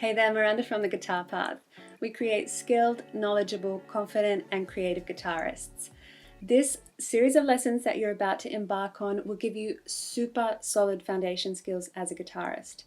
Hey there, Miranda from The Guitar Path. We create skilled, knowledgeable, confident, and creative guitarists. This series of lessons that you're about to embark on will give you super solid foundation skills as a guitarist.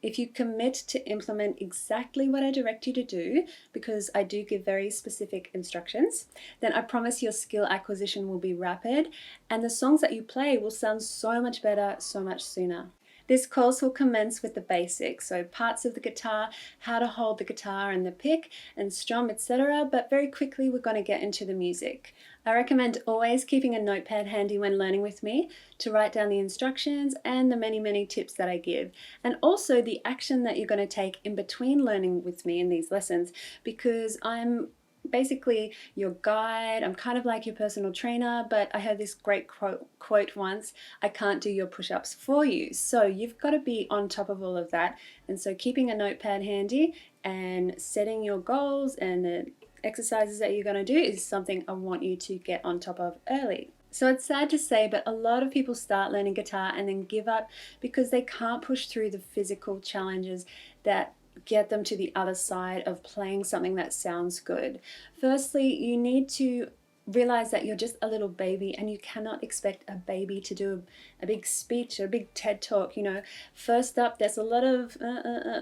If you commit to implement exactly what I direct you to do, because I do give very specific instructions, then I promise your skill acquisition will be rapid and the songs that you play will sound so much better, so much sooner. This course will commence with the basics, so parts of the guitar, how to hold the guitar and the pick and strum, etc. But very quickly we're going to get into the music. I recommend always keeping a notepad handy when learning with me to write down the instructions and the many tips that I give. And also the action that you're going to take in between learning with me in these lessons, because I'm basically your guide. I'm kind of like your personal trainer, but I heard this great quote once: I can't do your push-ups for you. So you've got to be on top of all of that. And so keeping a notepad handy and setting your goals and the exercises that you're going to do is something I want you to get on top of early. So it's sad to say, but a lot of people start learning guitar and then give up because they can't push through the physical challenges that get them to the other side of playing something that sounds good. Firstly, you need to realize that you're just a little baby and you cannot expect a baby to do a big speech or a big TED talk. You know, first up, there's a lot of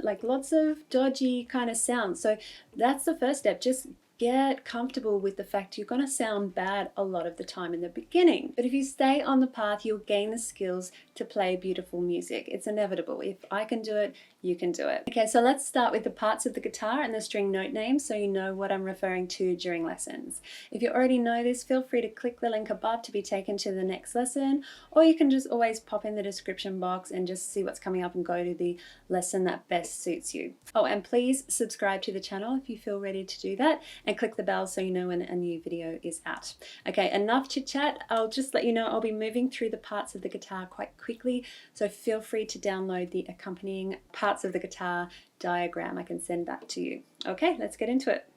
like lots of dodgy kind of sounds. So that's the first step. Just get comfortable with the fact you're going to sound bad a lot of the time in the beginning. But if you stay on the path, you'll gain the skills to play beautiful music. It's inevitable. If I can do it, you can do it. Okay, so let's start with the parts of the guitar and the string note names so you know what I'm referring to during lessons. If you already know this, feel free to click the link above to be taken to the next lesson, or you can just always pop in the description box and just see what's coming up and go to the lesson that best suits you. Oh, and please subscribe to the channel if you feel ready to do that, and click the bell so you know when a new video is out. Okay, enough chit chat. I'll just let you know I'll be moving through the parts of the guitar quite quickly, so feel free to download the accompanying parts of the guitar diagram. I can send that to you. Okay, let's get into it.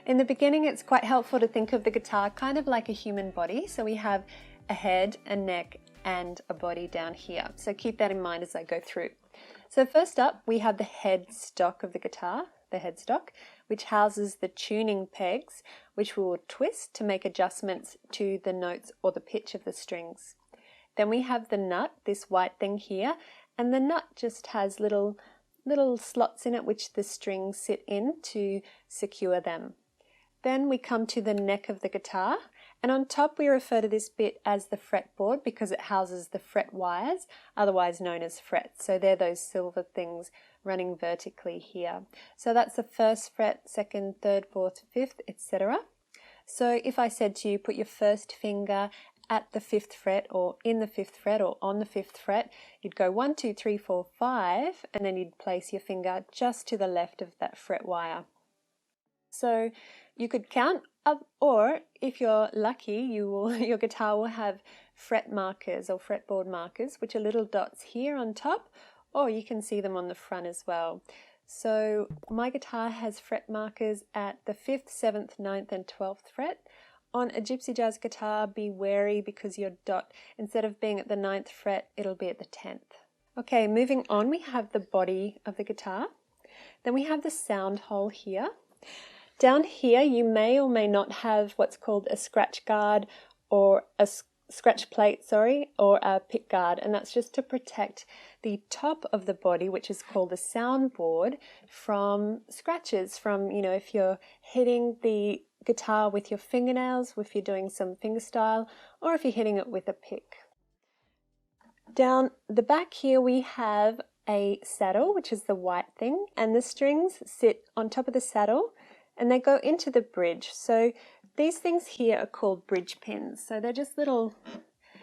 In the beginning, it's quite helpful to think of the guitar kind of like a human body. So we have a head, a neck, and a body down here. So keep that in mind as I go through. So first up, we have the headstock of the guitar, the headstock, which houses the tuning pegs, which we will twist to make adjustments to the notes or the pitch of the strings. Then we have the nut, this white thing here, and the nut just has little slots in it which the strings sit in to secure them. Then we come to the neck of the guitar, and on top we refer to this bit as the fretboard because it houses the fret wires, otherwise known as frets. So they're those silver things running vertically here. So that's the first fret, second, third, fourth, fifth, etc. So if I said to you, put your first finger at the 5th fret or in the 5th fret or on the 5th fret, you'd go 1, 2, 3, 4, 5, and then you'd place your finger just to the left of that fret wire. So you could count up, or if you're lucky, your guitar will have fret markers or fretboard markers, which are little dots here on top, or you can see them on the front as well. So my guitar has fret markers at the 5th, 7th, 9th, and 12th fret. On a gypsy jazz guitar, be wary because your dot, instead of being at the 9th fret, it'll be at the 10th. Okay, moving on, we have the body of the guitar. Then we have the sound hole here. Down here, you may or may not have what's called a scratch guard or a scratch plate, or a pick guard, and that's just to protect the top of the body, which is called the soundboard, from scratches, from, you know, if you're hitting the guitar with your fingernails, if you're doing some fingerstyle, or if you're hitting it with a pick. Down the back here we have a saddle, which is the white thing, and the strings sit on top of the saddle and they go into the bridge. So these things here are called bridge pins. So they're just little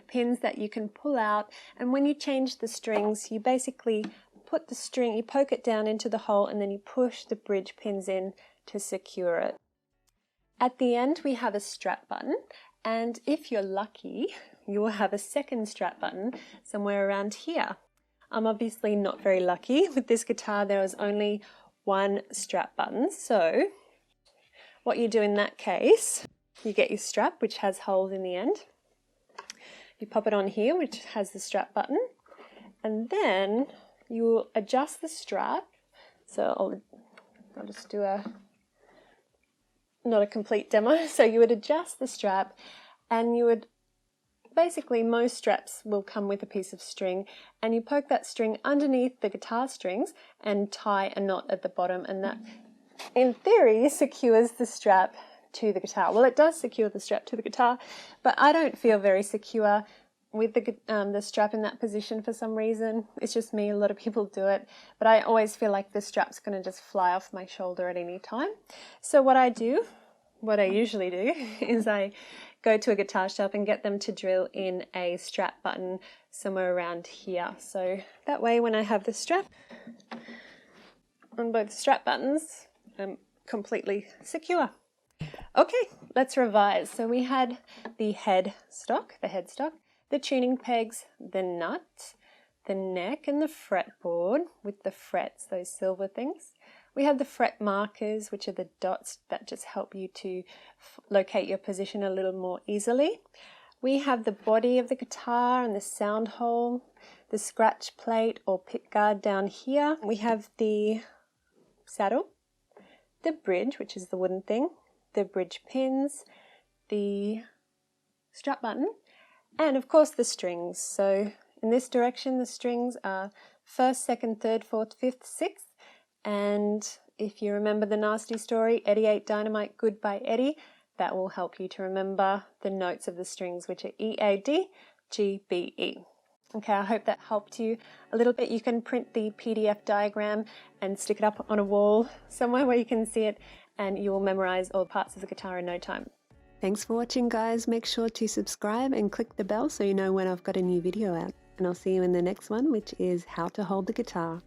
pins that you can pull out, and when you change the strings, you basically put the string, you poke it down into the hole, and then you push the bridge pins in to secure it. At the end we have a strap button, and if you're lucky you will have a second strap button somewhere around here. I'm obviously not very lucky. With this guitar there was only one strap button, so what you do in that case, you get your strap, which has holes in the end. You pop it on here, which has the strap button, and then you will adjust the strap. So I'll just do not a complete demo. So you would adjust the strap, and you would, basically most straps will come with a piece of string, and you poke that string underneath the guitar strings and tie a knot at the bottom, and that in theory secures the strap to the guitar. Well, it does secure the strap to the guitar, but I don't feel very secure with the strap in that position for some reason. It's just me, a lot of people do it, but I always feel like the strap's going to just fly off my shoulder at any time. So what I usually do is I go to a guitar shop and get them to drill in a strap button somewhere around here. So that way when I have the strap on both strap buttons, I'm completely secure. Okay, let's revise. So we had the headstock, the tuning pegs, the nut, the neck and the fretboard with the frets, those silver things. We have the fret markers, which are the dots that just help you to locate your position a little more easily. We have the body of the guitar and the sound hole, the scratch plate or pickguard down here. We have the saddle, the bridge, which is the wooden thing, the bridge pins, the strap button, and of course the strings. So in this direction the strings are 1st, 2nd, 3rd, 4th, 5th, 6th, and if you remember the nasty story, Eddie ate dynamite, good by Eddie, that will help you to remember the notes of the strings, which are E, A, D, G, B, E. Okay, I hope that helped you a little bit. You can print the PDF diagram and stick it up on a wall somewhere where you can see it, and you will memorize all parts of the guitar in no time. Thanks for watching, guys. Make sure to subscribe and click the bell so you know when I've got a new video out. And I'll see you in the next one, which is how to hold the guitar.